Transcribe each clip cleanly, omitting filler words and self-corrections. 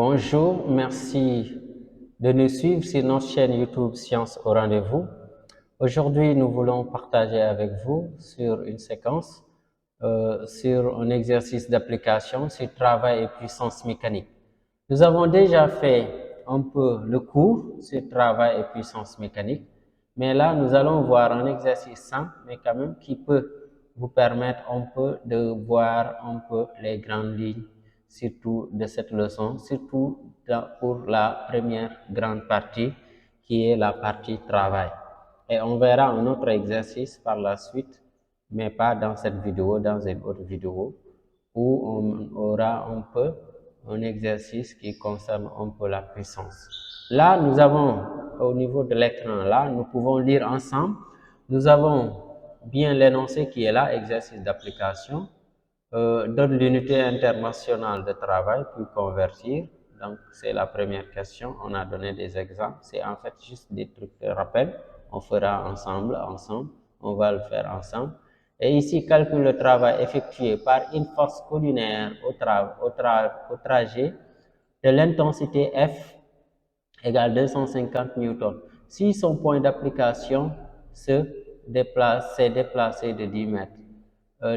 Bonjour, merci de nous suivre sur notre chaîne YouTube Science au rendez-vous. Aujourd'hui, nous voulons partager avec vous sur une séquence sur un exercice d'application sur travail et puissance mécanique. Nous avons déjà fait un peu le cours sur travail et puissance mécanique, mais là, nous allons voir un exercice simple, mais quand même qui peut vous permettre un peu de voir un peu les grandes lignes, surtout de cette leçon, surtout pour la première grande partie, qui est la partie travail. Et on verra un autre exercice par la suite, mais pas dans cette vidéo, dans une autre vidéo, où on aura un peu un exercice qui concerne un peu la puissance. Là, nous avons, au niveau de l'écran, là, nous pouvons lire ensemble. Nous avons bien l'énoncé qui est là, exercice d'application, donne l'unité internationale de travail, puis convertir. Donc, c'est la première question. On a donné des exemples. C'est en fait juste des trucs de rappel. On fera ensemble. On va le faire ensemble. Et ici, calcule le travail effectué par une force collinaire au trajet de l'intensité F égale 250 newtons. Si son point d'application s'est déplacé de 10 mètres.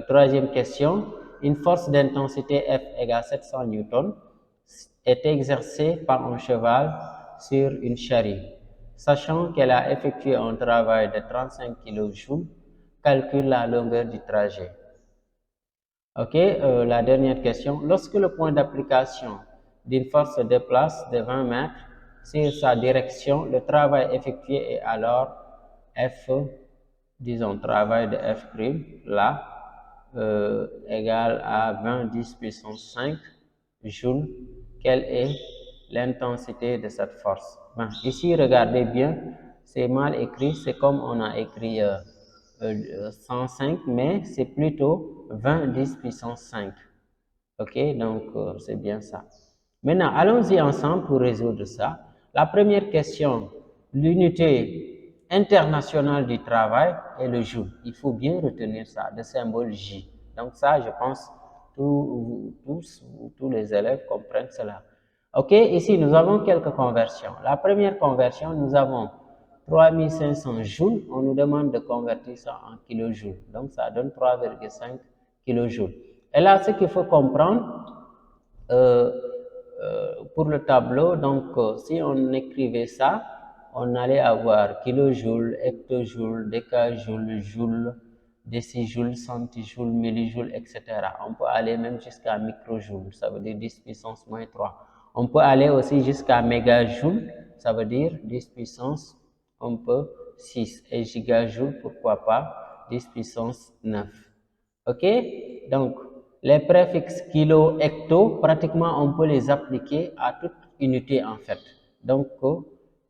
Troisième question, une force d'intensité F égale 700 newtons est exercée par un cheval sur une charrue. Sachant qu'elle a effectué un travail de 35 kJ, calcule la longueur du trajet. Ok, la dernière question. Lorsque le point d'application d'une force se déplace de 20 mètres sur sa direction, le travail effectué est alors F, disons travail de F', là, égal à 20 10 puissance 5 joules. Quelle est l'intensité de cette force? Bon, ici, regardez bien, c'est mal écrit, c'est comme on a écrit 105, mais c'est plutôt 20 10 puissance 5. Ok, donc c'est bien ça. Maintenant, allons-y ensemble pour résoudre ça. La première question, l'unité internationale du travail est le joule. Il faut bien retenir ça, le symbole J. Donc ça, je pense, tous les élèves comprennent cela. Ok, ici, nous avons quelques conversions. La première conversion, nous avons 3500 joules. On nous demande de convertir ça en kilojoules. Donc, ça donne 3,5 kilojoules. Et là, ce qu'il faut comprendre, pour le tableau, donc si on écrivait ça, on allait avoir kilojoules, hectojoules, décajoules, joules, décijoules, centijoules, millijoules, etc. On peut aller même jusqu'à microjoules, ça veut dire 10 puissance moins 3. On peut aller aussi jusqu'à mégajoules, ça veut dire 10 puissance un peu 6. Et gigajoules, pourquoi pas, 10 puissance 9. Ok? Donc, les préfixes kilo, hecto, pratiquement on peut les appliquer à toute unité en fait. Donc,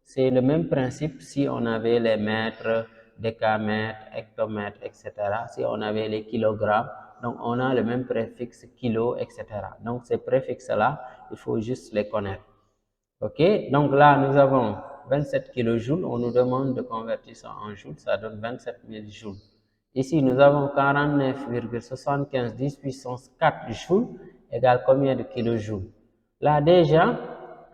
c'est le même principe si on avait les mètres, décamètres, hectomètres, etc. Si on avait les kilogrammes, donc on a le même préfixe kilo, etc. Donc, ces préfixes-là, il faut juste les connaître. Ok? Donc là, nous avons 27 kilojoules. On nous demande de convertir ça en joules. Ça donne 27 000 joules. Ici, nous avons 49,75 10 puissance 4 joules égale combien de kilojoules? Là, déjà,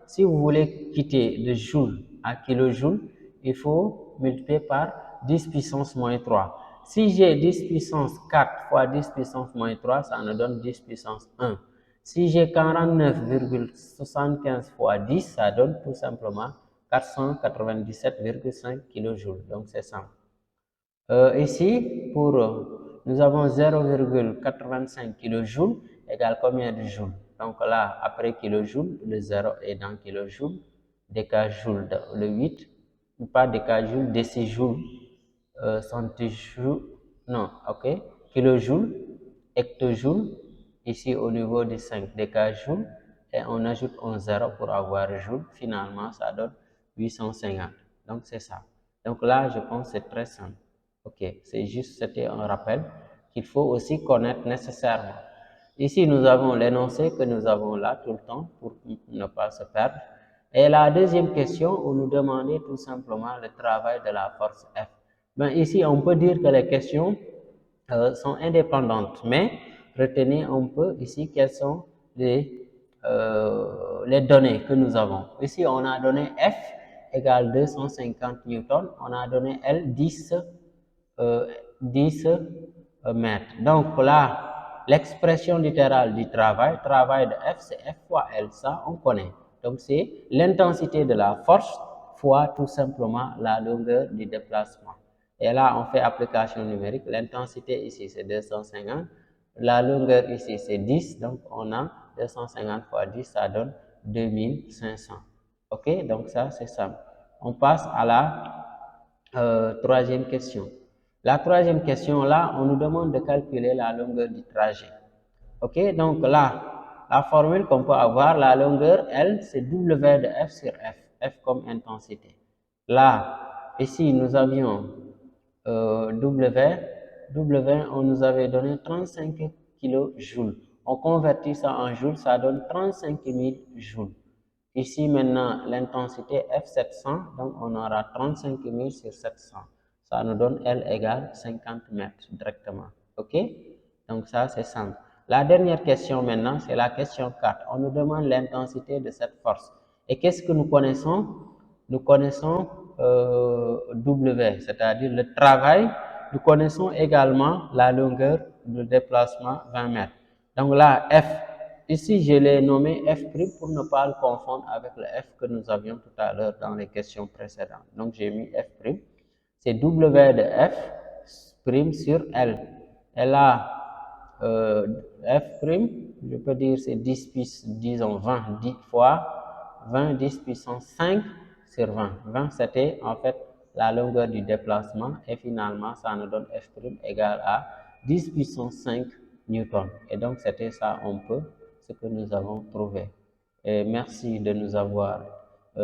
si vous voulez quitter de joules à kilojoules, il faut multiplier par 10 puissance moins 3. Si j'ai 10 puissance 4 fois 10 puissance moins 3, ça me donne 10 puissance 1. Si j'ai 49,75 fois 10, ça donne tout simplement 497,5 kJ. Donc, c'est ça. Ici, nous avons 0,85 kJ égale combien de joules? Donc là, après kilojoule, le 0 est dans kilojoule, décajoule, le 8, pas décajoule, décijoule, centijoule, non, ok, kilojoule, hectojoule, ici au niveau du 5 décajoule, et on ajoute un 0 pour avoir joule, finalement ça donne 850. Donc c'est ça. Donc là, je pense que c'est très simple. Ok, c'est juste, c'était un rappel qu'il faut aussi connaître nécessairement. Ici, nous avons l'énoncé que nous avons là tout le temps pour ne pas se perdre. Et la deuxième question, on nous demandait tout simplement le travail de la force F. Ben, ici, on peut dire que les questions sont indépendantes, mais retenez un peu ici quels sont les les données que nous avons. Ici, on a donné F égale 250 newtons, on a donné L 10 mètres. Donc là, l'expression littérale du travail de F, c'est F fois L, ça on connaît. Donc c'est l'intensité de la force fois tout simplement la longueur du déplacement. Et là, on fait application numérique. L'intensité ici, c'est 250. La longueur ici, c'est 10. Donc, on a 250 fois 10, ça donne 2500. OK? Donc, ça, c'est ça. On passe à la troisième question. La troisième question, là, on nous demande de calculer la longueur du trajet. OK? Donc, là, la formule qu'on peut avoir, la longueur, L, c'est W de F sur F. F comme intensité. Là, ici, nous avions W, on nous avait donné 35 kJ. On convertit ça en joules, ça donne 35 000 joules. Ici, maintenant, l'intensité F700, donc on aura 35 000 sur 700. Ça nous donne L égale 50 mètres directement. OK? Donc ça, c'est simple. La dernière question maintenant, c'est la question 4. On nous demande l'intensité de cette force. Et qu'est-ce que nous connaissons? Nous connaissons W, c'est-à-dire le travail. Nous connaissons également la longueur de déplacement 20 mètres. Donc là, F, ici je l'ai nommé F' pour ne pas le confondre avec le F que nous avions tout à l'heure dans les questions précédentes. Donc j'ai mis F', c'est W de F' sur L. Et là, F', je peux dire c'est 10, disons 20 10 fois 20 10 puissance 5 sur 20. 20 c'était en fait la longueur du déplacement et finalement ça nous donne F' égale à 10 puissance 5 newtons. Et donc c'était ça un peu ce que nous avons trouvé. Et merci de nous avoir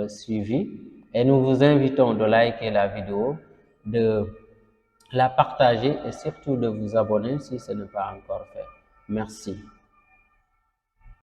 suivis et nous vous invitons de liker la vidéo, de la partager et surtout de vous abonner si ce n'est pas encore fait. Merci.